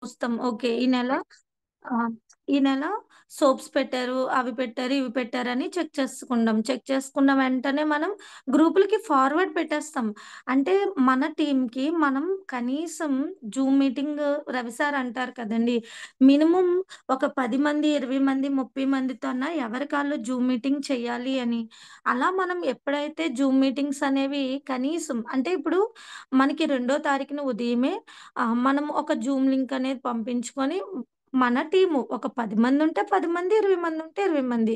చూస్తాం. ఓకే. ఆ! ఈ నెల సోప్స్ పెట్టారు, అవి పెట్టారు, ఇవి పెట్టారని చెక్ చేసుకుంటాం. చెక్ చేసుకున్న వెంటనే మనం గ్రూపులకి ఫార్వర్డ్ పెట్టేస్తాం. అంటే మన టీమ్‌కి మనం కనీసం జూమ్ మీటింగ్ రవి సార్ అంటారు కదండీ! మినిమమ్ ఒక 10 మంది, 20 మంది, 30 మందితో అన్నా ఎవరికాళ్ళు జూమ్ మీటింగ్ చేయాలి అని. అలా మనం ఎప్పుడైతే జూమ్ మీటింగ్స్ అనేవి కనీసం అంటే ఇప్పుడు మనకి రెండో తారీఖున ఉదయమే మనం ఒక జూమ్ లింక్ అనేది పంపించుకొని మన టీము ఒక 10 మందుంటే 10 మంది, 20 మందుంటే 20 మంది.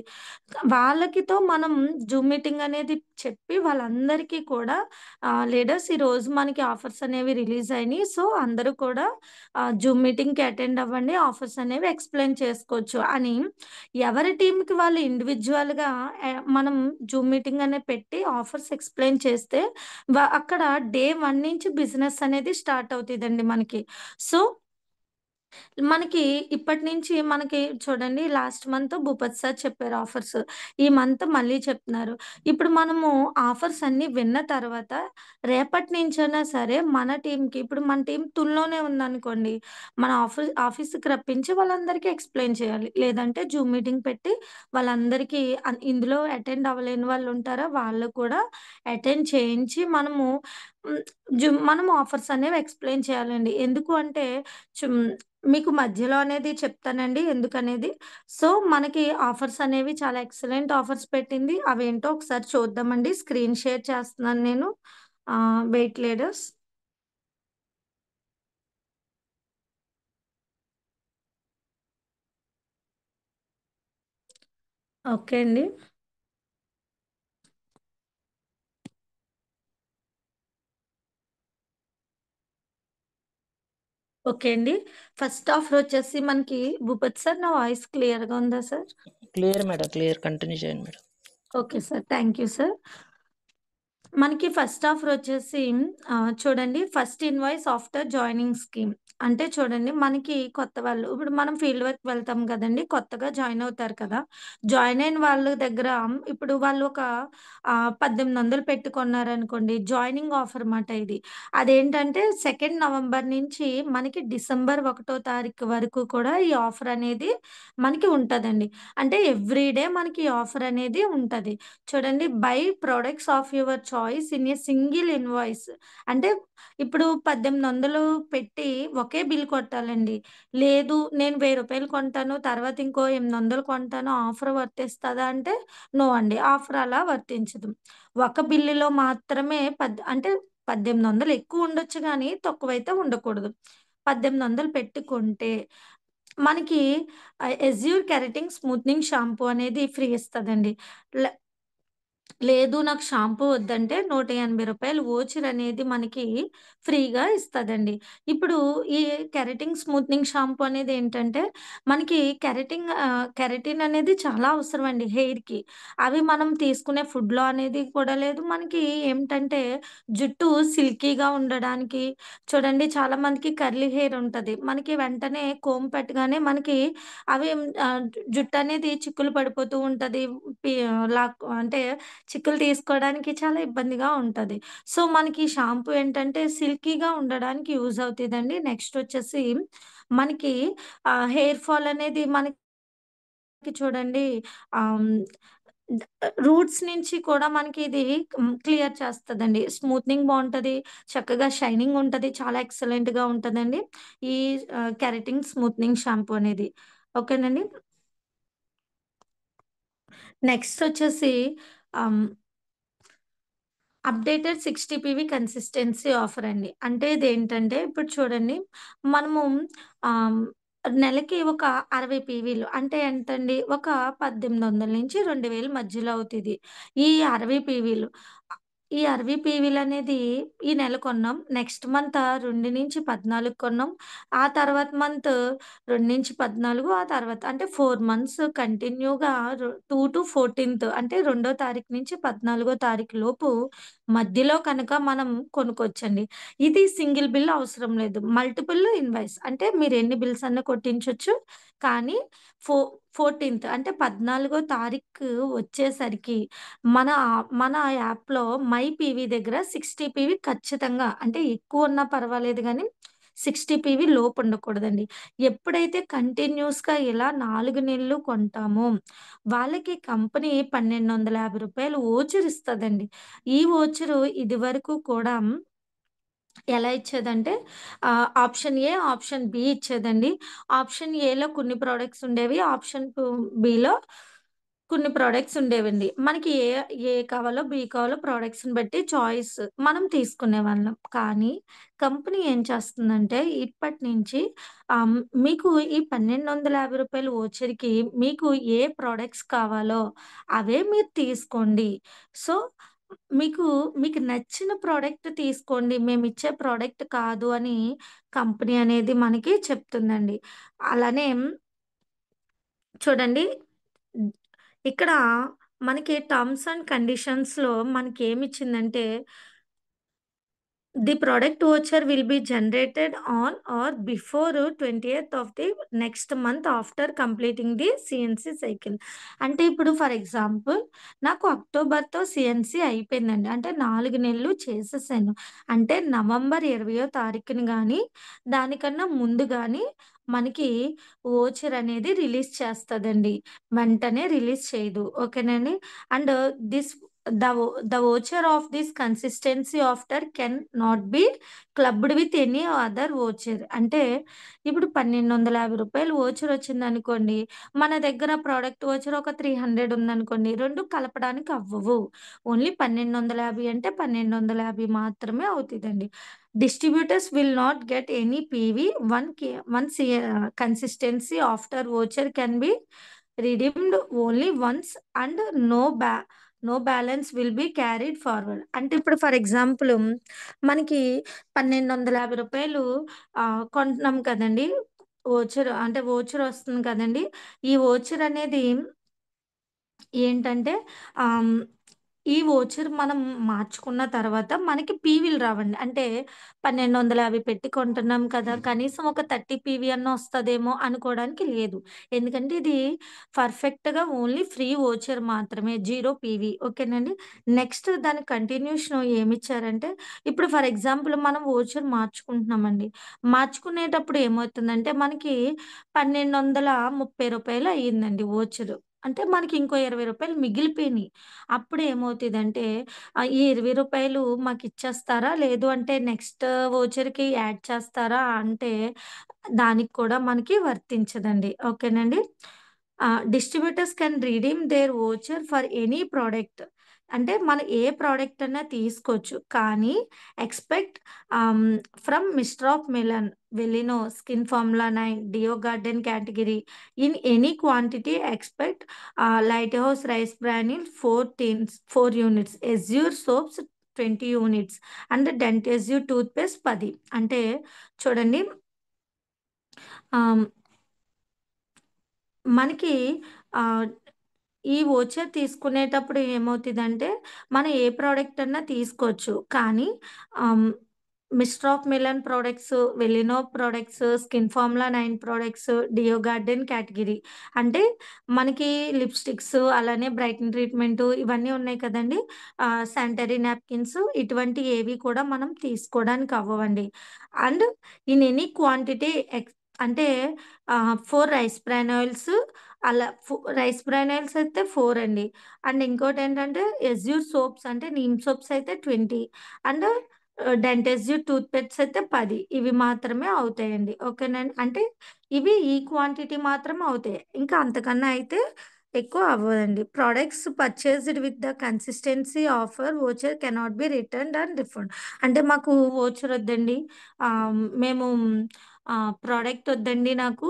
వాళ్ళకితో మనం జూమ్ మీటింగ్ అనేది చెప్పి వాళ్ళందరికీ కూడా లీడర్స్ ఈరోజు మనకి ఆఫర్స్ అనేవి రిలీజ్ అయినియి. సో, అందరూ కూడా జూమ్ మీటింగ్‌కి అటెండ్ అవ్వండి. ఆఫర్స్ అనేవి ఎక్స్‌ప్లెయిన్ చేసుకోవచ్చు అని ఎవరి టీమ్‌కి వాళ్ళు ఇండివిడ్యువల్‌గా మనం జూమ్ మీటింగ్ అనేది పెట్టి ఆఫర్స్ ఎక్స్‌ప్లెయిన్ చేస్తే అక్కడ డే 1 నుంచి బిజినెస్ అనేది స్టార్ట్ అవుతదండి మనకి. సో మనకి ఇప్పటి నుంచి మనకి చూడండి లాస్ట్ మంత్ భూపతి సార్ చెప్పారు ఆఫర్స్. ఈ మంత్ మళ్ళీ చెప్తున్నారు. ఇప్పుడు మనము ఆఫర్స్ అన్నీ విన్న తర్వాత రేపటి నుంచైనా సరే మన టీమ్‌కి ఇప్పుడు మన టీమ్ తుల్లోనే ఉందనుకోండి. మన ఆఫీస్‌కి రప్పించి వాళ్ళందరికీ ఎక్స్‌ప్లెయిన్ చేయాలి. లేదంటే జూమ్ మీటింగ్ పెట్టి వాళ్ళందరికీ ఇందులో అటెండ్ అవ్వలేని వాళ్ళుంటారా వాళ్ళు కూడా అటెండ్ చేయించి మనము హ్మ్. మనం ఆఫర్స్ అనేవి ఎక్స్‌ప్లెయిన్ చేయాలండి. ఎందుకు అంటే చుమ్ మీకు మధ్యలో అనేది చెప్తానండి ఎందుకనేది. సో, మనకి ఆఫర్స్ అనేవి చాలా ఎక్సలెంట్ ఆఫర్స్ పెట్టింది. అవేంటో ఒకసారి చూద్దామండి. స్క్రీన్ షేర్ చేస్తున్నాను నేను. Wait leaders. ఓకే అండి. ఓకే అండి. ఫస్ట్ ఆఫర్ వచ్చేసి మనకి భూపతి సార్ నా వాయిస్ క్లియర్‌గా ఉందా sir? Clear madam. Clear. Continue చేయండి madam. Okay sir. Thank you sir. మనకి ఫస్ట్ ఆఫర్ వచ్చేసి చూడండి first invoice after joining scheme. అంటే చూడండి మనకి కొత్త వాళ్ళు ఇప్పుడు మనం ఫీల్డ్ వర్క్ వెళ్తాం కదండీ! కొత్తగా జాయిన్ అవుతారు కదా! జాయిన్ అయిన వాళ్ళ దగ్గర ఇప్పుడు వాళ్ళు ఒక 1800 పెట్టి కొన్నారనుకోండి. జాయినింగ్ ఆఫర్ మాట ఇది. అదేంటంటే 2 నవంబర్ నుంచి మనకి డిసెంబర్ 1 తారీఖు వరకు కూడా ఈ ఆఫర్ అనేది మనకి ఉంటదండి. అంటే ఎవ్రీ డే మనకి ఈ ఆఫర్ అనేది ఉంటది. చూడండి by products of your choice in a single invoice. అంటే ఇప్పుడు 1800 పెట్టి ఒకే బిల్ కొట్టాలండి. లేదు నేను రూ. 1000 కొంటాను. తర్వాత ఇంకో 800 కొంటాను. ఆఫర్ వర్తిస్తదా అంటే నో అండి. ఆఫర్ అలా వర్తించదు. ఒక బిల్లులో మాత్రమే అంటే 1800 ఎక్కువ ఉండొచ్చు గానీ తక్కువైతే ఉండకూడదు. 1800 పెట్టి కొంటే మనకి ఎజ్యూర్ కెరటిన్ స్మూత్నింగ్ షాంపూ అనేది ఫ్రీ ఇస్తదండి. ల లేదు నాకు షాంపూ వద్దంటే రూ. 180 వోచర్ అనేది మనకి ఫ్రీగా ఇస్తదండి. ఇప్పుడు ఈ కెరటిన్ స్మూత్నింగ్ షాంపూ అనేదేంటంటే, మనకి కెరటిన్ అనేది చాలా అవసరమండి హెయిర్‌కి. అవి మనం తీసుకునే ఫుడ్‌లో అనేది కూడా లేదు. మనకి ఏమిటంటే, జుట్టు సిల్కీగా ఉండడానికి చూడండి చాలామందికి కర్లీ హెయిర్ ఉంటది. మనకి వెంటనే కోంబ్ పెట్టగానే మనకి అవి జుట్టనేది చిక్కులు పడిపోతూ ఉంటది. అంటే చిక్కులు తీసుకోవడానికి చాలా ఇబ్బందిగా ఉంటది. సో, మనకి షాంపూ ఏంటంటే సిల్కీగా ఉండడానికి యూజ్ అవుతదండి. నెక్స్ట్ వచ్చేసి మనకి హెయిర్ ఫాల్ అనేది మనకి చూడండి ఆహ్, డ్ రూట్స్ నుంచి కూడా మనకి ఇది క్లియర్ చేస్తదండి. స్మూత్నింగ్ బావుంటది. చక్కగా షైనింగ్ ఉంటది. చాలా ఎక్సలెంట్‌గా ఉంటదండి. ఈ కెరటిన్ స్మూత్నింగ్ షాంపూ అనేది. ఓకేనండి. నెక్స్ట్ వచ్చేసి ఆహ్ అప్డేటెడ్ 60 పీవీ కన్సిస్టెన్సీ ఆఫర్ అండి. అంటే ఇదేంటంటే ఇప్పుడు చూడండి మనము ఆహ్, నెలకి ఒక 60 పీవీలు అంటే ఎంతండి? ఒక 1800-2000 మధ్యలో అవుతది. ఈ 60 పీవీలు. ఈ 60 పీవీలనేది ఈ నెల కొన్నాం. నెక్స్ట్ మంత్ 2-14 కొన్నాం. ఆ తర్వాత మంత్ 2-14 ఆ తర్వాత అంటే 4 మంత్స్ కంటిన్యూగా 2-14 అంటే రెండో తారీఖు నుంచి 14 తారీఖు లోపు మధ్యలో కనుక మనం కొనుక్కోవచ్చండి. ఇది సింగిల్ బిల్ అవసరం లేదు. మల్టిపుల్ ఇన్వాయిస్ అంటే మీరు ఎన్ని బిల్స్ అన్నా కొట్టించొచ్చు. కానీ ఫో 14థ్ అంటే 14 తారీఖు వచ్చేసరికి మన యాప్‌లో మై పీవీ దగ్గర 60 పీవీ ఖచ్చితంగా అంటే ఎక్కువున్నా పర్వాలేదు గానీ 60 పీవీ లోపు ఉండకూడదండి. ఎప్పుడైతే కంటిన్యూస్‌గా ఇలా 4 నెలలు కొంటామో, వాళ్ళకి కంపెనీ రూ. 1,250 వోచర్ ఇస్తదండి. ఈ వోచరు ఇదివరకు కూడా ఎలా ఇచ్చేదంటే ఆప్షన్ ఏ, ఆప్షన్ బి ఇచ్చేదండి. ఆప్షన్ ఏలో కొన్ని ప్రొడక్ట్స్ ఉండేవి. ఆప్షన్ బిలో కొన్ని ప్రొడక్ట్స్ ఉండేవండి. మనకి ఏ కావాలో, బి కావాలో ప్రొడక్ట్స్‌ని బట్టి చాయిస్ మనం తీసుకునేవాళ్ళం. కానీ కంపెనీ ఏం చేస్తుందంటే ఇప్పటి నుంచి మీకు ఈ రూ. 1,250 వోచర్‌కి మీకు ఏ ప్రొడక్ట్స్ కావాలో అవే మీరు తీసుకోండి. సో మీకు, మీకు నచ్చిన ప్రొడక్ట్ తీసుకోండి. మేమిచ్చే ప్రొడక్ట్ కాదు అని కంపెనీ అనేది మనకి చెప్తుందండి. అలానే చూడండి హ్మ్, ఇక్కడ మనకి టర్మ్స్ అండ్ కండిషన్స్‌లో మనకేమిచ్చిందంటే the product voucher will be generated on or before 20th of the next month after completing the CNC cycle. అంటే ఇప్పుడు ఫర్ ఎగ్జాంపుల్ నాకు అక్టోబర్‌తో సీఎన్‌సీ అయిపోయిందండి. అంటే 4 నెలలు చేసేసాను. అంటే నవంబర్ 20వ తారీఖున గాని, దానికన్నా ముందు గాని మనకి వోచర్ అనేది రిలీజ్ చేస్తదండి. వెంటనే రిలీజ్ చేయదు. ఓకేనండి. And this the voucher of this consistency after can not be clubbed with any other voucher. అంటే ఇప్పుడు రూ. 1,250 వోచర్ వచ్చిందనుకోండి. మన దగ్గర ప్రొడక్ట్ వోచర్ ఒక 300 ఉందనుకోండి. 2 కలపడానికి అవ్వవు. ఓన్లీ 1,250 అంటే 1,250 మాత్రమే అవుతదండి. Distributors will not get any PV once consistency after voucher can be redeemed only once and no balance will be carried forward. అంటే ఇప్పుడు ఫర్ ఎగ్జాంపుల్ మనకి రూ. 1,250 కొంటున్నాం కదండీ! వోచర్ వస్తుంది కదండీ! ఈ వోచర్ అనేది ఏంటంటే ఆహ్, ఈ వోచర్ మనం మార్చుకున్న తర్వాత మనకి పీవీలు రావండి. అంటే 1,250 పెట్టి కొంటున్నాం కదా! కనీసం ఒక 30 పీవీ అన్నా వస్తదేమో అనుకోవడానికి లేదు. ఎందుకంటే ఇది పర్ఫెక్ట్‌గా ఓన్లీ ఫ్రీ వోచర్ మాత్రమే. 0 పీవీ ఓకేనండి. నెక్స్ట్ దాని కంటిన్యూషన్ ఏమిచ్చారంటే ఇప్పుడు ఫర్ ఎగ్జాంపుల్ మనం వోచర్ మార్చుకుంటున్నామండి. మార్చుకునేటప్పుడు ఏమవుతుందంటే మనకి రూ. 1,230 అయ్యిందండి వోచరు. అంటే మనకి ఇంకో రూ. 20 మిగిలిపోయినియి. అప్పుడు ఏమవుతదంటే ఈ రూ. 20 మాకిచ్చేస్తారా? లేదు అంటే నెక్స్ట్ వోచర్‌కి యాడ్ చేస్తారా? అంటే దానికి కూడా మనకి వర్తించదండి. ఓకేనండి. Distributors can redeem their voucher for any product. అంటే మనం ఏ ప్రొడక్ట్ అన్నా తీసుకోవచ్చు. కానీ expect ah, from mister of Milan, Velino, skin formula 9, deo garden category in any quantity expect light house rice bran 4 units, azure soaps 20 units and డెంటెజ్యూ toothpaste 10. అంటే చూడండి ఆహ్, మనకి ఆహ్, ఈ వోచర్ తీసుకునేటప్పుడు ఏమవుతదంటే, మనం ఏ ప్రొడక్ట్ అన్నా తీసుకోవచ్చు. కానీ ah, mister of Milan products, Velino products, skin formula 9 products, deo garden category. అంటే మనకి లిప్‌స్టిక్స్, అలానే బ్రైటన్ ట్రీట్మెంట్ ఇవన్నీ ఉన్నాయి కదండీ! శానిటరీ నాప్కిన్స్ ఇటువంటి ఏవి కూడా మనం తీసుకోవడానికి అవ్వవండి. అండ్ ఇన్ ఎనీ క్వాంటిటీ అంటే 4 రైస్ బ్రాన్ ఆయిల్స్ అలా రైస్ బ్రాన్ ఆయిల్స్ అయితే 4 అండి. అండ్ ఇంకోటేంటంటే ఎజ్యూర్ సోప్స్ అంటే నీమ్ సోప్స్ అయితే 20 అండ్ డెంటెజ్యూ టూత్ పేస్ట్స్ అయితే 10 ఇవి మాత్రమే అవుతాయండి. ఓకేనండి. అంటే ఇవి ఈ క్వాంటిటీ మాత్రమే అవుతాయి. ఇంకా అంతకన్నా అయితే ఎక్కువ అవ్వదండి. Products purchased with the consistency offer voucher cannot be returned and refund. అంటే మాకు వోచర్ వద్దండి. మేము ప్రొడక్ట్ వద్దండి నాకు.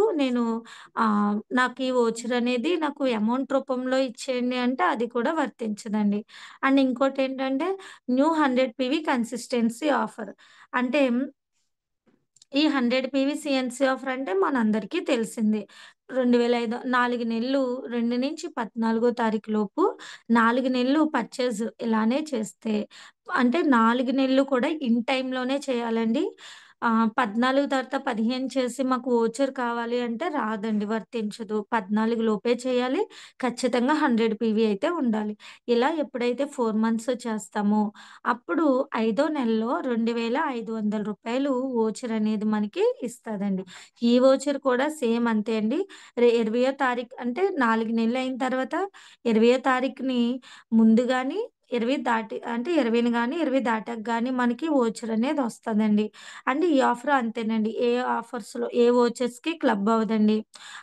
నాకు ఈ వోచర్ అనేది నాకు అమౌంట్ రూపంలో ఇచ్చేయండి అంటే అది కూడా వర్తించదండి. అండ్ ఇంకోటేంటంటే న్యూ 100 పీవీ కన్సిస్టెన్సీ ఆఫర్. అంటే ఈ 100 పీవీ సీఎన్‌సీ ఆఫర్ అంటే మనందరికీ తెలిసిందే. 4 నెలలు 2-14 తారీఖు లోపు 4 నెలలు పర్చేజ్ ఇలానే చేస్తే అంటే 4 నెలలు కూడా ఇన్ టైమ్‌లోనే చేయాలండి. 14 తర్వాత 15 చేసి మాకు వోచర్ కావాలి అంటే రాదండి. వర్తించదు. 14 లోపే చేయాలి. ఖచ్చితంగా 100 పీవీ అయితే ఉండాలి. ఇలా ఎప్పుడైతే 4 మంత్స్ చేస్తామో, అప్పుడు ఐదో నెలలో రూ. 2,500 వోచర్ అనేది మనకి ఇస్తదండి. ఈ వోచర్ కూడా సేమ్ అంతే అండి. 20వ తారీఖు అంటే 4 నెలలు అయిన తర్వాత 20వ తారీఖుని ముందు గాని 20 దాటి అంటే 20ని గాని, 20 దాటాక గాని మనకి వోచర్ అనేది వస్తదండి. అంటే ఈ ఆఫర్ అంతేనండి. ఏ ఆఫర్స్‌లో ఏ వోచర్స్‌కి క్లబ్ అవ్వదండి.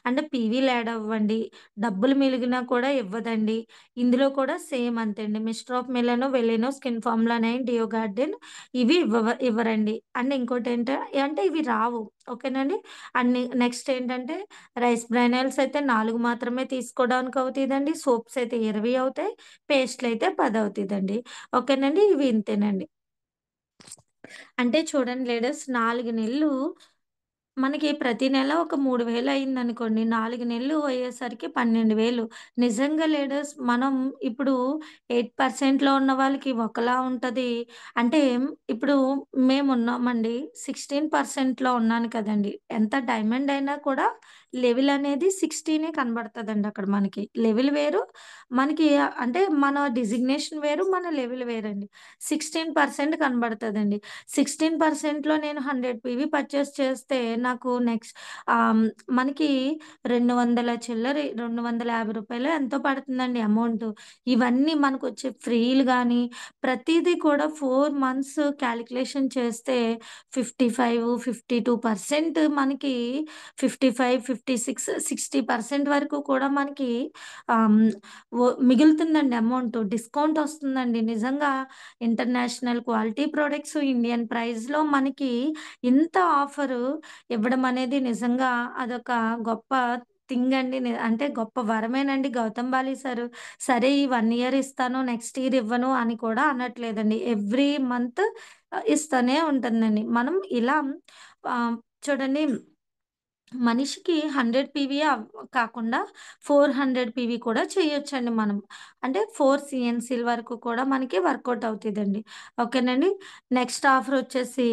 అంటే పీవీలు యాడ్ అవ్వండి. డబ్బులు మిలిగినా కూడా ఇవ్వదండి. ఇందులో కూడా సేమ్ అంతే అండి. Mister of Milano, Velino, skin formula 9, deo garden ఇవి ఇవ్వరండి. అండ్ అంటే ఇవి రావు. ఓకేనండి. అండ్ నెక్స్ట్ ఏంటంటే రైస్ బ్రానల్స్ అయితే 4 మాత్రమే తీసుకోవడానికి అవుతదండి. సోప్స్ అయితే 20 అవుతాయి. పేస్ట్‌లయితే 10 అవుతదండి. ఓకేనండి. ఇవి ఇంతేనండి. అంటే చూడండి లేడీస్ 4 నెలలు మనకి ప్రతి నెల ఒక 3000 అయిందనుకోండి. 4 నెలలు అయ్యేసరికి 12,000 నిజంగా లీడర్స్ మనం ఇప్పుడు 8%లో ఉన్న వాళ్ళకి ఒకలా ఉంటది. అంటే ఇప్పుడు మేమున్నామండి. 16%లో ఉన్నాను కదండీ! ఎంత డైమండ్ అయినా కూడా లెవెల్ అనేది 16 కనబడతదండి అక్కడ మనకి. లెవెల్ వేరు. మనకి అంటే మన డిజిగ్నేషన్ వేరు. మన లెవెల్ వేరండి. 16% కనబడతదండి. 16%లో నేను 100 పీవీ పర్చేస్ చేస్తే నాకు ఆహ్, మనకి 200 చిల్లర రూ. 250 ఎంతో పడుతుందండి అమౌంటు. ఇవన్నీ మనకొచ్చే ఫ్రీలు గాని, ప్రతీదీ కూడా 4 మంత్స్ కాలిక్యులేషన్ చేస్తే 55, 52% మనకి 55, 56, 60% వరకు కూడా మనకి ఆహ్, మిగులుతుందండి అమౌంటు. డిస్కౌంట్ ఒస్తుందండి. నిజంగా ఇంటర్నేషనల్ క్వాలిటీ ప్రొడక్ట్స్ ఇండియన్ ప్రైస్‌లో మనకి ఇంత ఆఫరు ఇవ్వడం అనేది నిజంగా అదొక గొప్ప థింగ్ అండి. అంటే గొప్ప వరమేనండి గౌతమ్ బాలి సారు. సరే ఈ 1 ఇయర్ ఇస్తాను, నెక్స్ట్ ఇయర్ ఇవ్వను అని కూడా అనట్లేదండి. ఎవ్రీ మంత్ ఇస్తూనే ఉంటుందండి. మనం ఇలా ఆహ్, చూడండి మనిషికి 100 పీవీ కాకుండా 400 పీవీ కూడా చేయొచ్చండి మనం. అంటే 4 సీఎన్‌సీల వరకు కూడా మనకి వర్కౌట్ అవుతదండి. ఓకేనండి. నెక్స్ట్ ఆఫర్ వచ్చేసి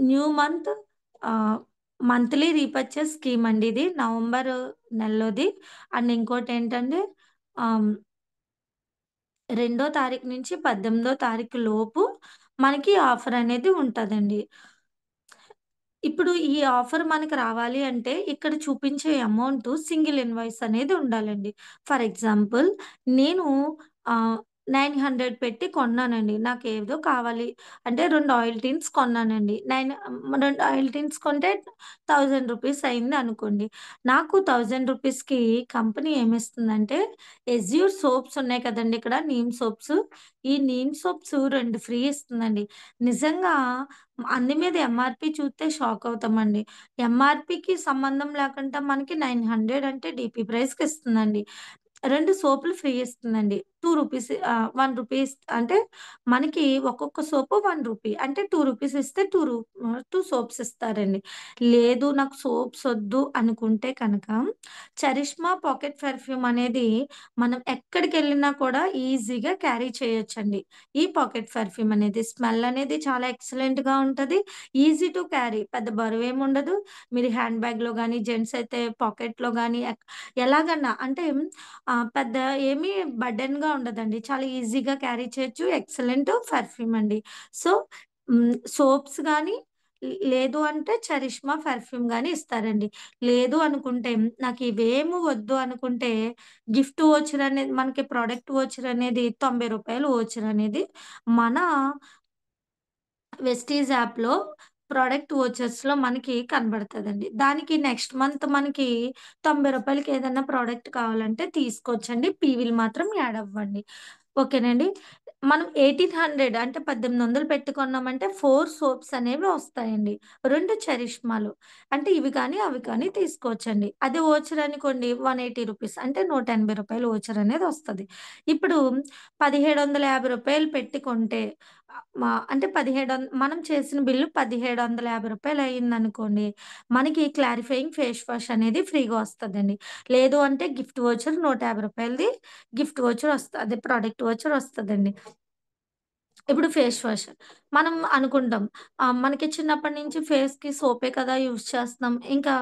న్యూ మంత్ ఆహ్, మంత్లీ రీపర్చేజ్ స్కీమ్ అండి ఇది. నవంబర్ నెలలోది. అండ్ ఇంకోటేంటంటే ఆహ్, 2 తారీఖు నుంచి 18 తారీఖు లోపు మనకి ఆఫర్ అనేది ఉంటదండి. ఇప్పుడు ఈ ఆఫర్ మనకు రావాలి అంటే, ఇక్కడ చూపించే అమౌంట్ సింగిల్ ఇన్వాయిస్ అనేది ఉండాలండి. ఫర్ ఎగ్జాంపుల్ నేను ఆహ్, 900 పెట్టి కొన్నానండి. నాకేదో కావాలి అంటే 2 ఆయిల్ టిన్స్ కొన్నానండి. 2 ఆయిల్ టిన్స్ కొంటే రూ. 1000 అయిందనుకోండి. నాకు రూ. 1000కి కంపెనీ ఏమిస్తుందంటే, ఎజ్యూర్ సోప్స్ ఉన్నాయి కదండీ! ఇక్కడ నీమ్ సోప్స్. ఈ నీమ్ సోప్స్ 2 ఫ్రీ ఇస్తుందండి. నిజంగా అందు మీద ఎంఆర్‌పీ చూస్తే షాకవుతామండి. ఎంఆర్‌పీకి సంబంధం లేకుండా మనకి 900 అంటే డీపీ ప్రైస్‌కిస్తుందండి. 2 సోపులు ఫ్రీ ఇస్తుందండి. రూ. 1 అంటే మనకి ఒక్కొక్క సోపు రూ. 1 అంటే రూ. 2 ఇస్తే 2 సోప్స్ ఇస్తారండి. లేదు నాకు సోప్స్ ఒద్దు అనుకుంటే కనుక చరిష్మా పాకెట్ పెర్ఫ్యూమ్ అనేది మనం ఎక్కడికెళ్ళినా కూడా ఈజీగా క్యారీ చేయొచ్చండి. ఈ పాకెట్ పెర్ఫ్యూమ్ అనేది స్మెల్ అనేది చాలా ఎక్సలెంట్‌గా ఉంటది. ఈజీ టు క్యారీ పెద్ద బరువేముండదు. మీరు హ్యాండ్ బ్యాగ్‌లో గాని, జెంట్స్ అయితే పాకెట్‌లో గాని ఎలాగన్నా అంటే పెద్ద ఏమి బర్డెన్‌గా ఉండదండి. చాలా ఈజీగా క్యారీ చేయొచ్చు. ఎక్సలెంట్ పెర్ఫ్యూమ్ అండి. సో, సోప్స్ గాని, లేదు అంటే చరిష్మా పెర్ఫ్యూమ్ గాని ఇస్తారండి. లేదు అనుకుంటే నాకివేమి వద్దు అనుకుంటే గిఫ్ట్ వోచర్ అనేది మనకి ప్రొడక్ట్ వోచర్ అనేది రూ. 90 వోచర్ అనేది మన వెస్టీజ్ యాప్‌లో ప్రొడక్ట్ వోచర్స్‌లో మనకి కనబడతదండి. దానికి నెక్స్ట్ మంత్ మనకి రూ. 90కి ఏదన్నా ప్రొడక్ట్ కావాలంటే తీసుకోవచ్చండి. పీవీలు మాత్రం యాడ్ అవ్వండి. ఓకేనండి. మనం 1800 అంటే 1800 పెట్టి కొన్నామంటే 4 సోప్స్ అనేవి వస్తాయండి. 2 చరిష్మాలు. అంటే ఇవి కానీ, అవి కానీ తీసుకోవచ్చండి. అదే వోచర్ అనుకోండి రూ. 180 అంటే రూ. 180 వోచర్ అనేది వస్తది. ఇప్పుడు రూ. 1750 పెట్టి కొంటే అంటే మనం చేసిన బిల్లు రూ. 1750 అయిందనుకోండి. మనకి క్లారిఫైయింగ్ ఫేస్ వాష్ అనేది ఫ్రీగా వస్తదండి. లేదు అంటే గిఫ్ట్ వోచర్ రూ. 150ది గిఫ్ట్ వోచర్ అదే ప్రొడక్ట్ వోచర్ వస్తదండి. ఇప్పుడు ఫేస్ వాష్. మనం అనుకుంటాం. మనకి చిన్నప్పటి నుంచి ఫేస్‌కి సోపే కదా యూజ్ చేస్తున్నాం. ఇంకా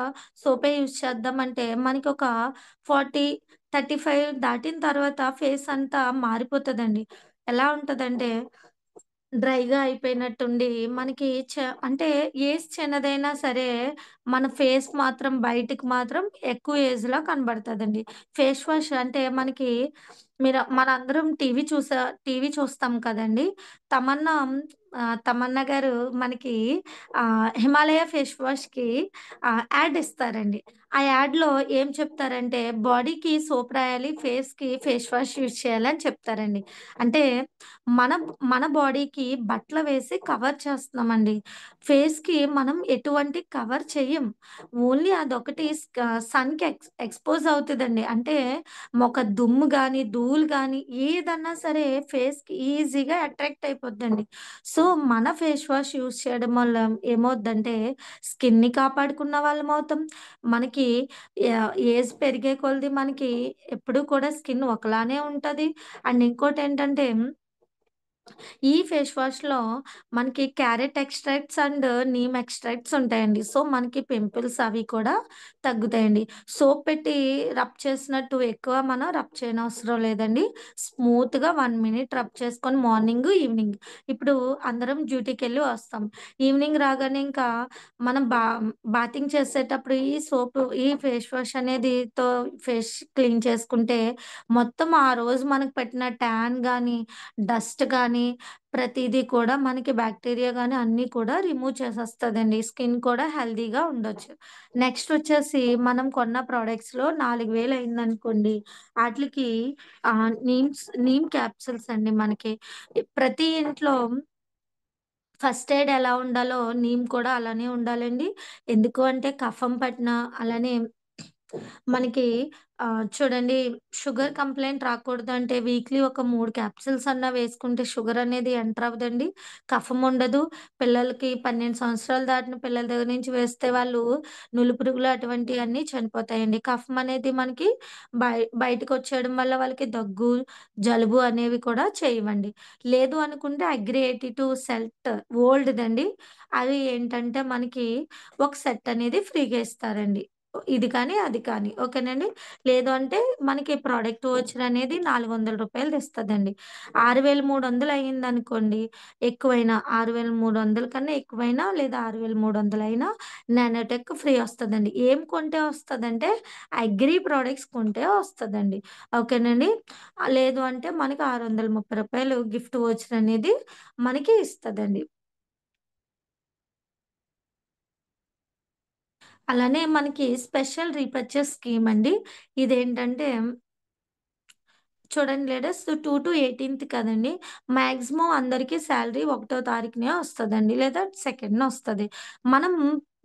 సోపే యూజ్ చేద్దాం అంటే మనకొక 40, 35 దాటిన తర్వాత ఫేస్ అంతా మారిపోతదండి. ఎలా ఉంటదంటే డ్రైగా అయిపోయినట్టుండి మనకి అంటే ఏజ్ చిన్నదైనా సరే మన ఫేస్ మాత్రం బయటికి మాత్రం ఎక్కువ ఏజ్‌లా కనబడతదండి. ఫేస్ వాష్ అంటే మనకి మనందరం టీవీ చూస్తాం కదండీ! తమన్నా తమన్నా గారు మనకి హిమాలయ ఫేస్ వాష్‌కి యాడ్ ఇస్తారండి. ఆ యాడ్‌లో ఏం చెప్తారంటే బాడీకి సోప్ రాయాలి, ఫేస్‌కి ఫేస్ వాష్ యూజ్ చేయాలని చెప్తారండి. అంటే మన మన బాడీకి బట్టలు వేసి కవర్ చేస్తున్నామండి. ఫేస్‌కి మనం ఎటువంటి కవర్ చెయ్యం. ఓన్లీ అదొకటి సన్‌కి ఎక్స్‌పోజ్ అవుతదండి. అంటే ఒక దుమ్ము గాని, ధూళి గాని ఏదన్నా సరే ఫేస్‌కి ఈజీగా అట్రాక్ట్ అయిపోద్దండి. సో, మన ఫేస్ వాష్ యూజ్ చేయడం వల్ల ఏమవుద్దంటే స్కిన్‌ని కాపాడుకున్న వాళ్ళమవుతాం. మనకి ఏజ్ పెరిగే కొలది మనకి ఎప్పుడూ కూడా స్కిన్ ఒకలానే ఉంటది. అండ్ ఇంకోటేంటంటే ఈ ఫేస్ వాష్‌లో మనకి carrot extracts and neem extracts ఉంటాయండి. సో, మనకి పింపుల్స్ అవి కూడా తగ్గుతాయండి. సోప్ పెట్టి రబ్ చేసినట్టు ఎక్కువ మనం రబ్ చేయనవసరం లేదండి. స్మూత్‌గా 1 మినిట్ రబ్ చేసుకొని మార్నింగు, ఈవినింగ్. ఇప్పుడు అందరం డ్యూటీకెళ్ళి వస్తాం. ఈవినింగ్ రాగానే ఇంకా మనం బాతింగ్ చేసేటప్పుడు ఈ ఫేస్ వాష్ అనేదితో ఫేస్ క్లీన్ చేసుకుంటే మొత్తం ఆ రోజు మనకు పట్టిన ట్యాన్ గాని, డస్ట్ గాని ప్రతీదీ కూడా మనకి బాక్టీరియా గాని అన్నీ కూడా రిమూవ్ చేసేస్తదండి. స్కిన్ కూడా హెల్తీగా ఉండొచ్చు. నెక్స్ట్ వచ్చేసి మనం కొన్న ప్రొడక్ట్స్‌లో 4000 అయిందనుకోండి. ఆటిలికి నీమ్ క్యాప్సూల్స్ అండి మనకి. ప్రతి ఇంట్లో ఫస్ట్ ఎయిడ్ ఎలా ఉండాలో నీమ్ కూడా అలానే ఉండాలండి. ఎందుకు అంటే కఫం పట్టిన అలానే మనకి చూడండి షుగర్ కంప్లెయింట్ రాకూడదంటే వీక్లీ ఒక 3 క్యాప్సూల్స్ అన్నా వేసుకుంటే షుగర్ అనేది ఎంటర్ అవ్వదండి. కఫం ఉండదు. పిల్లలకి 12 సంవత్సరాలు దాటిన పిల్లల దగ్గర నుంచి వేస్తే వాళ్ళు నులిపురుగులు అటువంటియన్నీ చనిపోతాయండి. కఫం అనేది మనకి బయటకొచ్చేయడం వల్ల వాళ్ళకి దగ్గు, జలుబు అనేవి కూడా చేయవండి. లేదు అనుకుంటే అగ్రి 82 సెట్ ఓల్డ్‌దండి. అది ఏంటంటే మనకి ఒక సెట్ అనేది ఫ్రీగా ఇస్తారండి. ఇది కానీ, అది కానీ. ఓకేనండి. లేదు అంటే మనకి ప్రొడక్ట్ వోచర్ అనేది రూ. 400 తెస్తదండి. 6,300 అయిందనుకోండి, ఎక్కువైనా 6,300 కన్నా ఎక్కువైనా లేదా 6,300 అయినా నానోటెక్ ఫ్రీ వస్తదండి. ఏం కొంటే వస్తదంటే అగ్రి ప్రొడక్ట్స్ కొంటే వస్తదండి. ఓకేనండి. లేదు అంటే మనకి రూ. 630 గిఫ్ట్ వోచర్ అనేది మనకి ఇస్తదండి. అలానే మనకి స్పెషల్ రీపర్చేజ్ స్కీమ్ అండి. ఇదేంటంటే చూడండి లేడీస్ 2-18 కదండీ! మాక్సిమం అందరికి సాలరీ ఒకటో తారీఖునే వస్తదండి. లేదా సెకండ్‌న వస్తది. మనం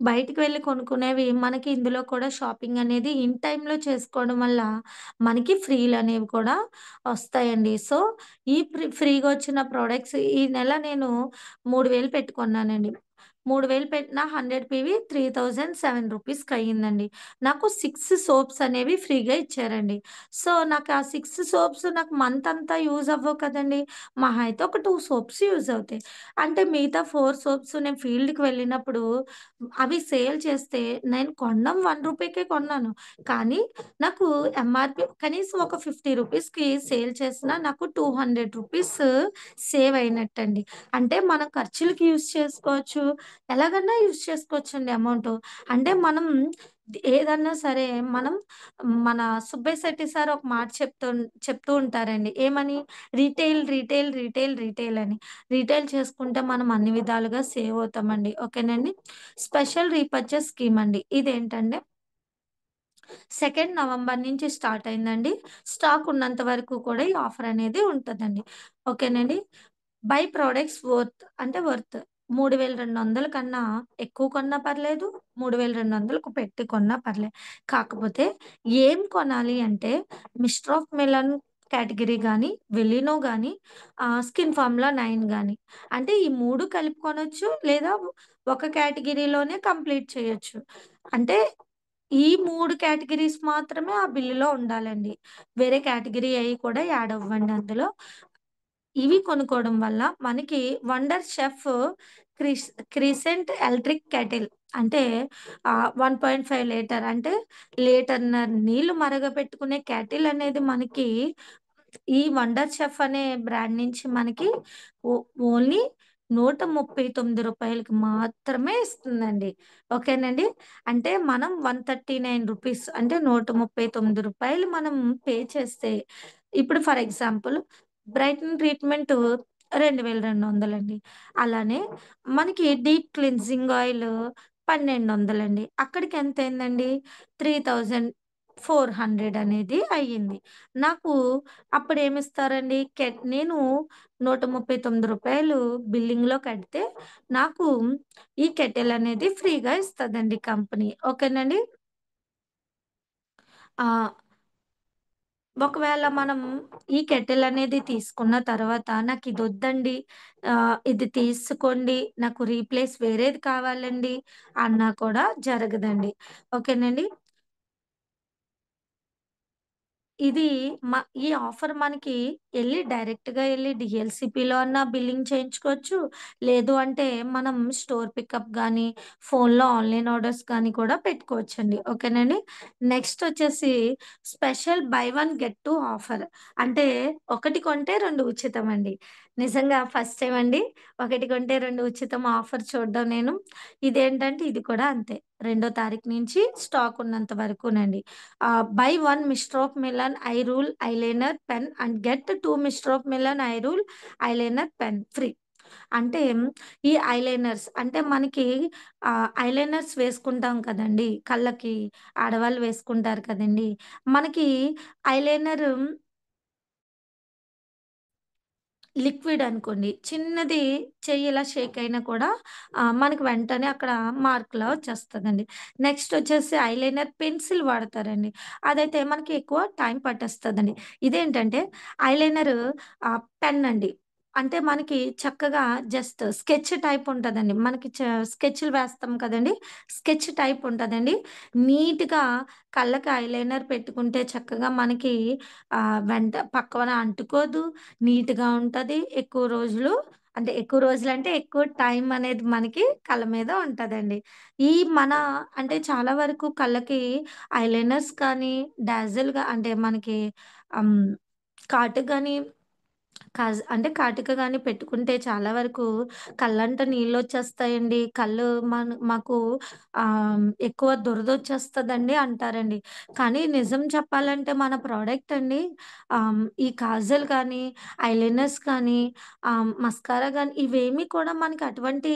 బయటికి వెళ్లి కొనుక్కునేవి మనకి ఇందులో కూడా షాపింగ్ అనేది ఇన్ టైమ్‌లో చేసుకోవడం వల్ల మనకి ఫ్రీలనేవి కూడా వస్తాయండి. సో, ఈ ఫ్రీగా వచ్చిన ప్రొడక్ట్స్ ఈ నెల నేను 3000 పెట్టి కొన్నానండి. 3000 పెట్టిన 100 పీవి రూ. 3007కి అయిందండి. నాకు 6 సోప్స్ అనేవి ఫ్రీగా ఇచ్చారండి. సో, నాకు ఆ 6 సోప్స్ నాకు మంత్ అంతా యూజ్ అవ్వవు కదండీ! మహా అయితే ఒక 2 సోప్స్ యూజ్ అవుతాయి. అంటే మిగతా 4 సోప్స్ నేను ఫీల్డ్‌కి వెళ్ళినప్పుడు అవి సేల్ చేస్తే నేను కొనడం రూ. 1 కొన్నాను. కానీ నాకు ఎంఆర్‌పీ కనీసం ఒక రూ. 50కి సేల్ చేసినా నాకు రూ. 200 సేవ్ అయినట్టండి. అంటే మన ఖర్చులకి యూజ్ చేసుకోవచ్చు. ఎలాగన్నా యూజ్ చేసుకోవచ్చండి అమౌంటు. అంటే మనం ఏదన్నా సరే మనం మన సుబ్బయ్య శెట్టి సార్ ఒక మాట చెప్తూ ఉంటారండి. ఏమని? రీటైల్, రీటైల్, రీటైల్, రీటైల్ అని. రీటైల్ చేసుకుంటే మనం అన్ని విధాలుగా సేవ్ అవుతామండి. ఓకేనండి. స్పెషల్ రీపర్చేజ్ స్కీమ్ అండి. ఇదేంటంటే 2 నవంబర్ నుంచి స్టార్ట్ అయిందండి. స్టాక్ ఉన్నంత వరకు కూడా ఈ ఆఫర్ అనేది ఉంటదండి. ఓకేనండి. బై ప్రొడక్ట్స్ వర్త్ 3,200 కన్నా ఎక్కువ కొన్నా పర్లేదు. 3,200కు పెట్టి కొన్నా పర్లేదు. కాకపోతే ఏం కొనాలి అంటే మిస్టర్ ఆఫ్ మిలన్ కేటగరీ గాని, వెలినో గాని, స్కిన్ ఫార్ములా 9 గాని. అంటే ఈ 3 కలిపి కొనొచ్చు. లేదా ఒక కేటగరీలోనే కంప్లీట్ చేయొచ్చు. అంటే ఈ 3 కేటగరీస్ మాత్రమే ఆ బిల్లులో ఉండాలండి. వేరే కేటగరీ అయి కూడా యాడ్ అవ్వండి అందులో. ఇవి కొనుక్కోవడం వల్ల మనకి wonder chef Chris crescent electric kettle అంటే 1.5 లీటర్ అంటే లీటర్‌న్నర నీళ్లు మరగపెట్టుకునే కెటిల్ అనేది మనకి ఈ వండర్ చెఫ్ అనే బ్రాండ్ నుంచి మనకి ఓ ఓన్లీ రూ. 139కి మాత్రమే ఇస్తుందండి. ఓకేనండి. అంటే మనం రూ. 139 అంటే రూ. 139 మనం పే చేస్తే ఇప్పుడు ఫర్ ఎగ్జాంపుల్ బ్రైటన్ ట్రీట్మెంట్ 2200 అండి. అలానే మనకి డీప్ క్లెన్జింగ్ ఆయిల్ 1200 అండి. అక్కడికి ఎంతయిందండి? 3400 అనేది అయ్యింది. నాకు అప్పుడేమిస్తారండి? నేను రూ. 139 బిల్లింగ్‌లో కడితే, నాకు ఈ కెటిల్ అనేది ఫ్రీగా ఇస్తదండి కంపెనీ. ఓకేనండి. ఆహ్, ఒకవేళ మనం ఈ కెటిల్ అనేది తీసుకున్న తర్వాత నాకిదొద్దండి, ఇది తీసుకోండి, నాకు రీప్లేస్ వేరేది కావాలండి అన్నా కూడా జరగదండి. ఓకేనండి. ఇది ఈ ఆఫర్ మనకి డైరెక్ట్‌గా డీఎల్‌సీపీలో అన్నా బిల్లింగ్ చేయించుకోవచ్చు. లేదు అంటే మనం స్టోర్ పికప్ గానీ, ఫోన్‌లో ఆన్‌లైన్ ఆర్డర్స్ గానీ కూడా పెట్టుకోవచ్చండి. ఓకేనండి. నెక్స్ట్ వచ్చేసి special by one get two offer. అంటే ఒకటి కొంటే 2 ఉచితమండి. నిజంగా ఫస్ట్ టైమ్ అండి. ఒకటి కొంటే 2 ఉచితం ఆఫర్ చూడడం నేను. ఇదేంటంటే ఇది కూడా అంతే. రెండో తారీఖు నుంచి స్టాక్ ఉన్నంత వరకునండి. Buy 1 mister of Milan eye rule eyeliner pen and get 2 mister of Milan eye rule eyeliner pen free. అంటే ఈ ఐలైనర్స్ అంటే మనకి ఐలైనర్స్ వేసుకుంటాం కదండీ! కళ్ళకి ఆడవాళ్ళు వేసుకుంటారు కదండీ! మనకి ఐలైనర్ లిక్విడ్ అనుకోండి. చిన్నది చెయ్యి ఇలా షేక్ అయినా కూడా మనకి వెంటనే అక్కడ మార్క్‌లా వచ్చేస్తదండి. నెక్స్ట్ వచ్చేసి ఐలైనర్ పెన్సిల్ వాడతారండి. అదైతే మనకి ఎక్కువ టైం పట్టేస్తదండి. ఇదేంటంటే ఐలైనరు పెన్ అండి. అంటే మనకి చక్కగా జస్ట్ స్కెచ్ టైప్ ఉంటదండి. మనకి స్కెచ్‌లు వేస్తాం కదండీ! స్కెచ్ టైప్ ఉంటదండి. నీట్‌గా కళ్ళకి ఐలైనర్ పెట్టుకుంటే చక్కగా మనకి పక్కన అంటుకోదు. నీట్‌గా ఉంటది. ఎక్కువ రోజులంటే ఎక్కువ టైం అనేది మనకి కళ్ళ మీద ఉంటదండి. ఈ మన అంటే చాలా వరకు కళ్ళకి ఐలైనర్స్ కానీ, డాజల్‌గా అంటే మనకి హ్మ్. కాటుక గాని అంటే కాటుక గాని పెట్టుకుంటే చాలా వరకు కళ్ళంట నీళ్ళొచ్చేస్తాయండి. మాకు ఎక్కువ దురదొచ్చేస్తదండి అంటారండి. కానీ నిజం చెప్పాలంటే మన ప్రొడక్ట్ అండి ఈ కాజల్ కానీ, ఐలైనర్స్ కానీ, మస్కారా గానీ ఇవేమీ కూడా మనకి అటువంటి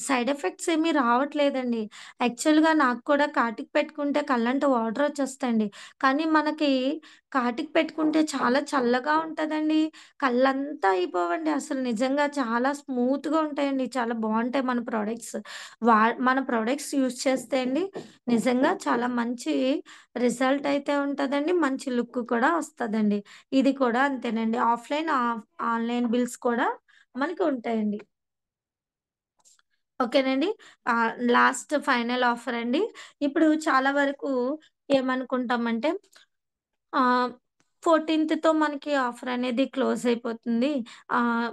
సైడ్ ఎఫెక్ట్స్ ఏమీ రావట్లేదండి. యాక్చువల్‌గా నాకు కూడా కాటుక పెట్టుకుంటే కళ్ళంట వాటరొచ్చేస్తాయండి. కానీ మనకి కాటుక పెట్టుకుంటే చాలా చల్లగా ఉంటదండి. కళ్ళంతా అయిపోవండి. అసలు నిజంగా చాలా స్మూత్‌గా ఉంటాయండి. చాలా బావుంటాయి మన ప్రొడక్ట్స్. మన ప్రొడక్ట్స్ యూజ్ చేస్తే అండి నిజంగా చాలా మంచి రిజల్ట్ అయితే ఉంటదండి. మంచి లుక్ కూడా వస్తదండి. ఇది కూడా అంతేనండి. ఆన్‌లైన్ బిల్స్ కూడా మనకి ఉంటాయండి. ఓకేనండి. లాస్ట్ ఫైనల్ ఆఫర్ అండి. ఇప్పుడు చాలా వరకు ఏమనుకుంటామంటే ఆహ్, 14థ్‌తో మనకి ఆఫర్ అనేది క్లోజ్ అయిపోతుంది. ఆహ్,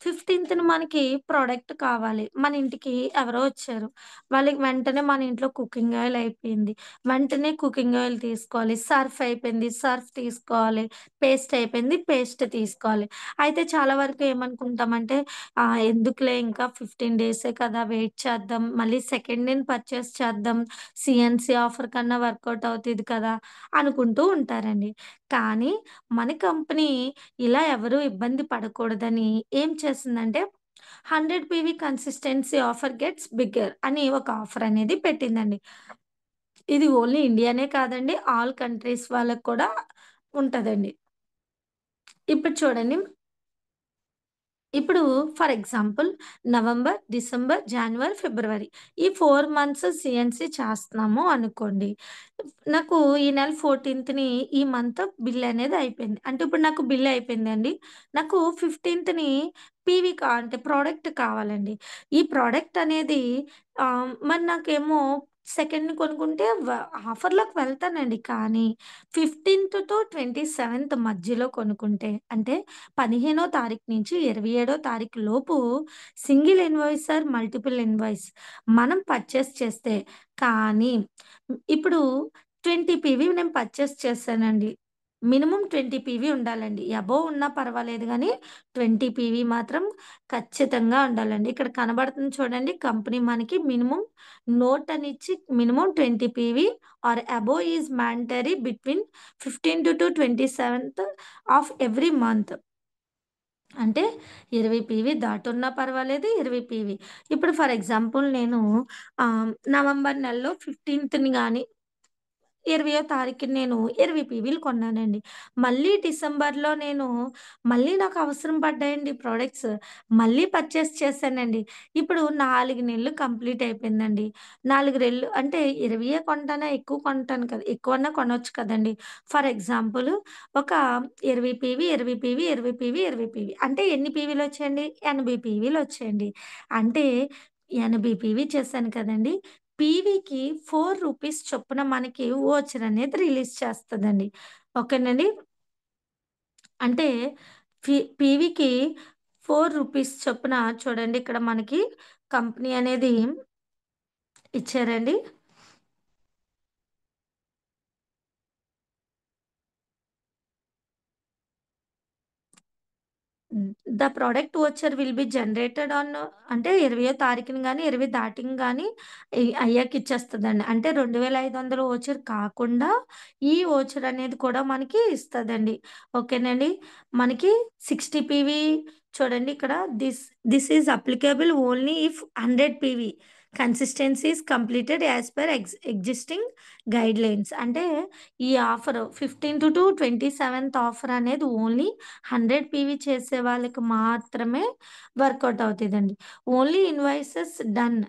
15థ్‌న మనకి ప్రొడక్ట్ కావాలి. మన ఇంటికి ఎవరో వచ్చారు. వాళ్ళకి వెంటనే మన ఇంట్లో కుకింగ్ ఆయిల్ అయిపోయింది. వెంటనే కుకింగ్ ఆయిల్ తీసుకోవాలి. సర్ఫ్ అయిపోయింది. సర్ఫ్ తీసుకోవాలి. పేస్ట్ అయిపోయింది. పేస్ట్ తీసుకోవాలి. అయితే చాలా వరకు ఏమనుకుంటామంటే ఎందుకులే ఇంకా 15 డేసే కదా! వెయిట్ చేద్దాం. మళ్ళీ సెకండ్ పర్చేస్ చేద్దాం. సీఎన్‌సీ ఆఫర్ కన్నా వర్కౌట్ అవుతది కదా! అనుకుంటూ ఉంటారండి. కానీ మన కంపెనీ ఇలా ఎవరు ఇబ్బంది పడకూడదని ఏం చేసిందంటే 100 PV consistency offer gets bigger అని ఒక ఆఫర్ అనేది పెట్టిందండి. ఇది ఓన్లీ ఇండియానే కాదండి. ఆల్ కంట్రీస్ వాళ్ళకి కూడా ఉంటదండి. ఇప్పుడు చూడండి ఇప్పుడు for example November, December, January, February ఈ 4 మంత్స్ సీఎన్‌సీ చేస్తున్నాము అనుకోండి. నాకు ఈ నెల 14థ్‌ని ఈ మంత్ బిల్ అనేది అయిపోయింది. అంటే ఇప్పుడు నాకు బిల్ అయిపోయిందండి. నాకు 15థ్‌ని అంటే ప్రొడక్ట్ కావాలండి. ఈ ప్రొడక్ట్ అనేది మరి నాకేమో సెకండ్‌ని కొనుక్కుంటే ఆఫర్‌లోకి వెళ్తానండి. కానీ 15-27 మధ్యలో కొనుక్కుంటే అంటే 15 తారీఖు నుంచి 27 తారీఖు లోపు single invoice or multiple invoice మనం పర్చేస్ చేస్తే కానీ ఇప్పుడు 20 పీవీ నేను పర్చేస్ చేశానండి. మినిమమ్ 20 పీవీ ఉండాలండి. అబోవ్ ఉన్నా పర్వాలేదు గానీ 20 పీవీ మాత్రం ఖచ్చితంగా ఉండాలండి. ఇక్కడ కనబడుతుంది చూడండి కంపెనీ మనకి మినిమమ్ నోట్ అనిచ్చి minimum 20 PV or above is mandatory between 15th-27th of every month. అంటే 20 పీవీ దాటున్నా పర్వాలేదు. 20 పీవీ. ఇప్పుడు ఫర్ ఎగ్జాంపుల్ నేను నవంబర్ నెలలో 15థ్‌ని గాని 20వ తారీఖున నేను 20 పీవీలు కొన్నానండి. మళ్ళీ డిసెంబర్‌లో నేను మళ్ళీ నాకు అవసరం పడ్డాయండి ప్రొడక్ట్స్. మళ్ళీ పర్చేస్ చేశానండి. ఇప్పుడు 4 నెలలు కంప్లీట్ అయిపోయిందండి. 4 రెళ్ళు అంటే 20 కొంటానా? ఎక్కువ కొంటాను కదా! ఎక్కువన్నా కొనొచ్చు కదండీ! ఫర్ ఎగ్జాంపుల్ ఒక 20 పీవీ, 20 పీవీ, 20 పీవీ, 20 పీవీ అంటే ఎన్ని పీవీలొచ్చాయండి? 80 పీవీలొచ్చాయండి. అంటే 80 పీవీ చేశాను కదండీ! పీవీకి రూ. 4 చొప్పున మనకి వోచర్ అనేది రిలీజ్ చేస్తదండి. ఓకేనండి. అంటే పీవీకి రూ. 4 చొప్పున చూడండి ఇక్కడ మనకి కంపెనీ అనేది ఇచ్చారండి. The product voucher will be generated on అంటే 20వ తారీఖున గాని, 20 దాటిన గాని అయ్యాక ఇచ్చేస్తదండి. అంటే 2500 వోచర్ కాకుండా ఈ వోచర్ అనేది కూడా మనకి ఇస్తదండి. ఓకేనండి. మనకి 60 పీవీ చూడండి ఇక్కడ this is applicable only if 100 PV consistency is completed as per existing guidelines. అంటే ఈ ఆఫర్ 15-27 ఆఫర్ అనేది ఓన్లీ 100 పీవీ చేసే వాళ్ళకి మాత్రమే వర్కౌట్ అవుతదండి. Only invoices done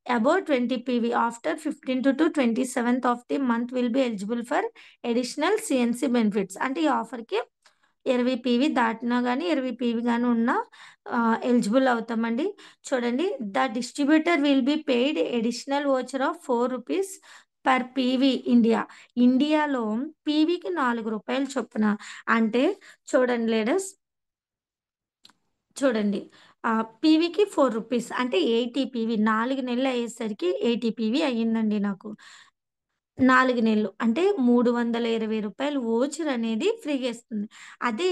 above 20 PV after 15th-27th of the month will be eligible for additional CNC benefits. అంటే ఈ ఆఫర్‌కి 20 PV దాటినా గాని, 20 పీవీ గాని ఉన్నా ఎలిజిబుల్ అవుతామండి. చూడండి the distributor will be paid additional voucher of రూ. 4 పర్ పీవీ ఇండియా. ఇండియాలో పీవీకి రూ. 4 చొప్పున అంటే చూడండి లేడీస్ చూడండి. పీవీకి రూ. 4 అంటే 80 పీవీ 4 నెలలు అయ్యేసరికి 80 పీవీ అయ్యిందండి నాకు. 4 నెలలు. అంటే రూ. 320 వోచర్ అనేది ఫ్రీగా ఇస్తుంది. అదే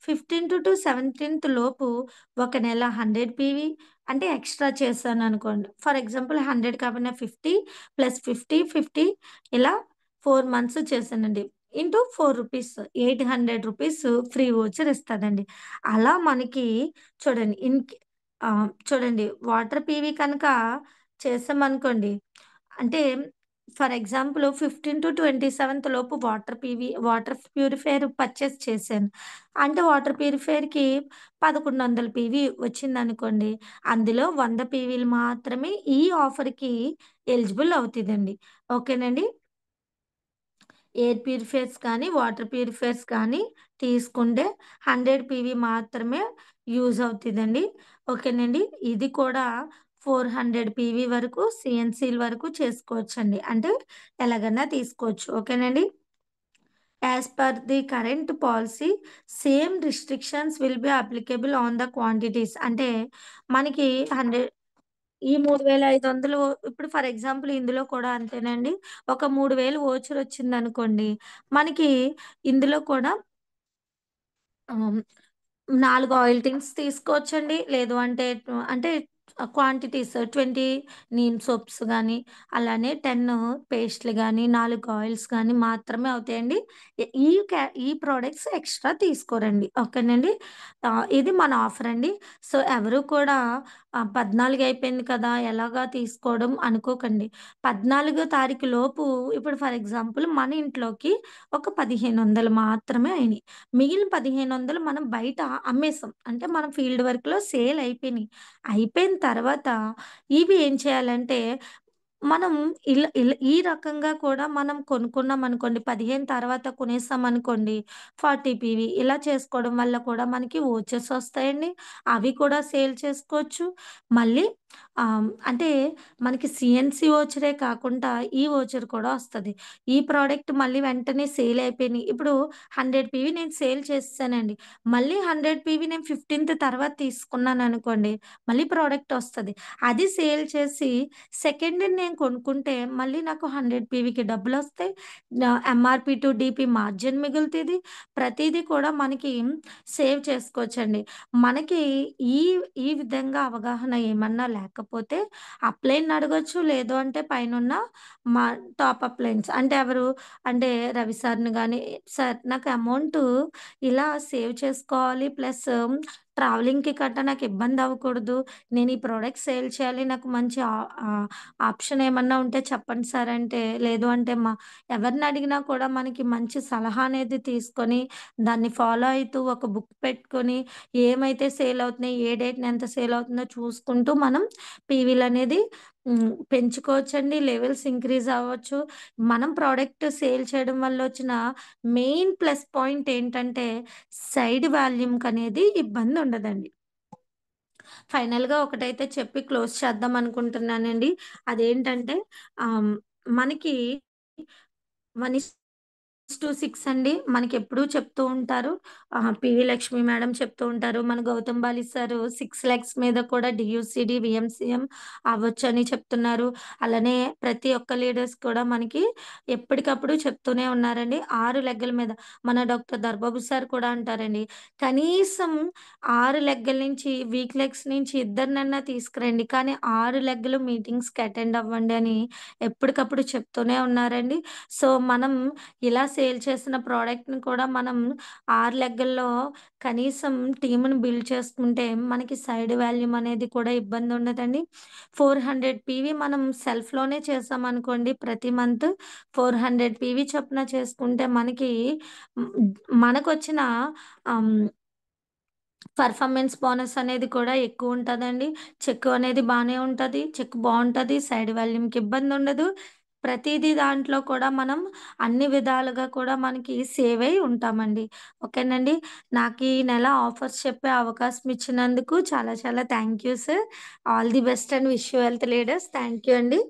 15-17 లోపు ఒక నెల 100 పీవీ అంటే ఎక్స్‌ట్రా చేశాననుకోండి. ఫర్ ఎగ్జాంపుల్ 100 కాకపోయినా 50 ప్లస్ 50, 50 ఇలా 4 మంత్స్ చేశానండి. ఇంటూ రూ. 4 రూ. 800 ఫ్రీ వోచర్ ఇస్తదండి. అలా మనకి చూడండి చూడండి వాటర్ పీవీ కనుక చేశామనుకోండి అంటే ఫర్ ఎగ్జాంపుల్ 15-27 లోపు వాటర్ ప్యూరిఫైయర్ పర్చేస్ చేశాను. అంటే వాటర్ ప్యూరిఫైయర్‌కి 1100 పీవీ వచ్చిందనుకోండి. అందులో 100 పీవీలు మాత్రమే ఈ ఆఫర్‌కి ఎలిజిబుల్ అవుతదండి. ఓకేనండి. ఎయిర్ ప్యూరిఫైయర్స్ కానీ, వాటర్ ప్యూరిఫైయర్స్ కానీ తీసుకుంటే 100 పీవీ మాత్రమే యూజ్ అవుతదండి. ఓకేనండి. ఇది కూడా 400 పీవీ వరకు సీఎన్‌సీల వరకు చేసుకోవచ్చండి. అంటే ఎలాగన్నా తీసుకోవచ్చు. ఓకేనండి. As per the current policy same restrictions will be applicable on the quantities. అంటే మనకి 100 ఈ 3500 ఇప్పుడు ఫర్ ఎగ్జాంపుల్ ఇందులో కూడా అంతేనండి. ఒక 3000 వోచర్ వచ్చిందనుకోండి. మనకి ఇందులో కూడా ఆహ్, 4 ఆయిల్ టిన్స్ తీసుకోవచ్చండి. లేదు అంటే అంటే క్వాంటిటీస్ 20 నీమ్ సోప్స్ గానీ, అలానే 10 పేస్టులు గానీ, 4 ఆయిల్స్ గానీ మాత్రమే అవుతాయండి. ఈ ప్రొడక్ట్స్ ఎక్స్‌ట్రా తీసుకోరండి. ఓకేనండి. ఇది మన ఆఫర్ అండి. సో, ఎవరు కూడా 14 అయిపోయింది కదా! ఎలాగా తీసుకోవడం అనుకోకండి. 14 తారీఖు లోపు ఇప్పుడు ఫర్ ఎగ్జాంపుల్ మన ఇంట్లోకి ఒక 1500 మాత్రమే అయినియి. మిగిలిన 1500 మనం బయట అమ్మేసాం. అంటే మనం ఫీల్డ్ వర్క్‌లో సేల్ అయిపోయినియి. అయిపోయిన తర్వాత ఇవి ఏం చేయాలంటే మనం ఈ రకంగా కూడా మనం కొనుక్కున్నామనుకోండి, 15 తర్వాత కొనేసామనుకోండి, 40 పీవీ ఇలా చేసుకోవడం వల్ల కూడా మనకి వోచర్స్ వస్తాయండి. అవి కూడా సేల్ చేసుకోవచ్చు. మళ్ళీ అంటే మనకి సీఎన్‌సీ వోచరే కాకుండా ఈ వోచర్ కూడా వస్తది. ఈ ప్రొడక్ట్ మళ్ళీ వెంటనే సేల్ అయిపోయినియి. ఇప్పుడు 100 పీవీ నేను సేల్ చేసేసానండి. మళ్ళీ 100 పీవీ నేను 15థ్ తర్వాత తీసుకున్నాననుకోండి, మళ్ళీ ప్రొడక్ట్ వస్తది. అది సేల్ చేసి సెకండ్‌ది నేను కొనుక్కుంటే మళ్ళీ నాకు 100 పీవీకి డబ్బులొస్తాయి. ఎంఆర్‌పీ టు డీపీ మార్జిన్ మిగులుతది. ప్రతీదీ కూడా మనకి సేవ్ చేసుకోవచ్చండి. మనకి ఈ ఈ విధంగా అవగాహన ఏమన్నా లేకపోతే అప్‌లైన్‌ని అడగొచ్చు. లేదు అంటే పైనున్న మా టాప్ అప్‌లైన్స్ అంటే ఎవరు? అంటే రవి సార్‌ని గాని, "సార్ నాకు అమౌంటు ఇలా సేవ్ చేసుకోవాలి. ప్లస్ ట్రావెలింగ్‌కి గట్టా నాకు ఇబ్బంది అవ్వకూడదు. నేను ఈ ప్రొడక్ట్ సేల్ చేయాలి. నాకు మంచి ఆప్షన్ ఏమన్నా ఉంటే చెప్పండి సార్" అంటే, లేదు అంటే ఎవరిని అడిగినా కూడా మనకి మంచి సలహా అనేది తీసుకొని, దాన్ని ఫాలో అయితూ ఒక బుక్ పెట్టుకొని, ఏమైతే సేల్ అవుతున్నాయి, ఏ డేట్‌న ఎంత సేల్ అవుతుందో చూసుకుంటూ మనం పీవీలనేది పెంచుకోవచ్చండి. లెవెల్స్ ఇంక్రీజ్ అవ్వచ్చు. మనం ప్రొడక్ట్ సేల్ చేయడం వల్ల వచ్చిన మెయిన్ ప్లస్ పాయింట్ ఏంటంటే, సైడ్ వాల్యూమ్‌కనేది ఇబ్బందుండదండి. ఫైనల్‌గా ఒకటైతే చెప్పి క్లోజ్ చేద్దాం అనుకుంటున్నానండి. అదేంటంటే మనకి 1:6 అండి. మనకెప్పుడూ చెప్తూ ఉంటారు. పివి లక్ష్మి మేడం చెప్తూ ఉంటారు. మన గౌతమ్ బాలి సారు 6 లాక్స్ మీద కూడా డీయూసీడీ, వీఎంసీఎం అవ్వొచ్చని చెప్తున్నారు. అలానే ప్రతి ఒక్క లీడర్స్ కూడా మనకి ఎప్పటికప్పుడు చెప్తూనే ఉన్నారండి. 6 లెగ్గల మీద మన డాక్టర్ దర్బాబు సార్ కూడా అంటారండి. కనీసం 6 లెగ్గల నుంచి వీక్ లెగ్స్ నుంచి ఇద్దరినన్నా తీసుకురండి. కానీ 6 లెగ్గలు మీటింగ్స్‌కి అటెండ్ అవ్వండి అని ఎప్పటికప్పుడు చెప్తూనే ఉన్నారండి. సో, మనం ఇలా సేల్ చేసిన ప్రోడక్ట్‌ని కూడా మనం 6 లెగ్గల్లో కనీసం టీమ్‌ని బిల్డ్ చేసుకుంటే మనకి సైడ్ వాల్యూమ్ అనేది కూడా ఇబ్బందుండదండి. 400 పీవీ మనం సెల్ఫ్‌లోనే చేశామనుకోండి ప్రతి మంత్ 400 పీవీ చొప్పున చేసుకుంటే మనకి హ్మ్, మనకొచ్చిన ఆహ్, పర్ఫార్మెన్స్ బోనస్ అనేది కూడా ఎక్కువుంటదండి. చెక్ అనేది బానే ఉంటది. చెక్ బావుంటది. సైడ్ వాల్యూమ్‌కి ఇబ్బందుండదు. ప్రతీదీ దాంట్లో కూడా మనం అన్ని విధాలుగా కూడా మనకి సేవ్ అయి ఉంటామండి. ఓకేనండి. నాకు ఈ నెల ఆఫర్స్ చెప్పే అవకాశం ఇచ్చినందుకు చాలా చాలా thank you sir. All the best and wish you health leaders. Thank you అండి.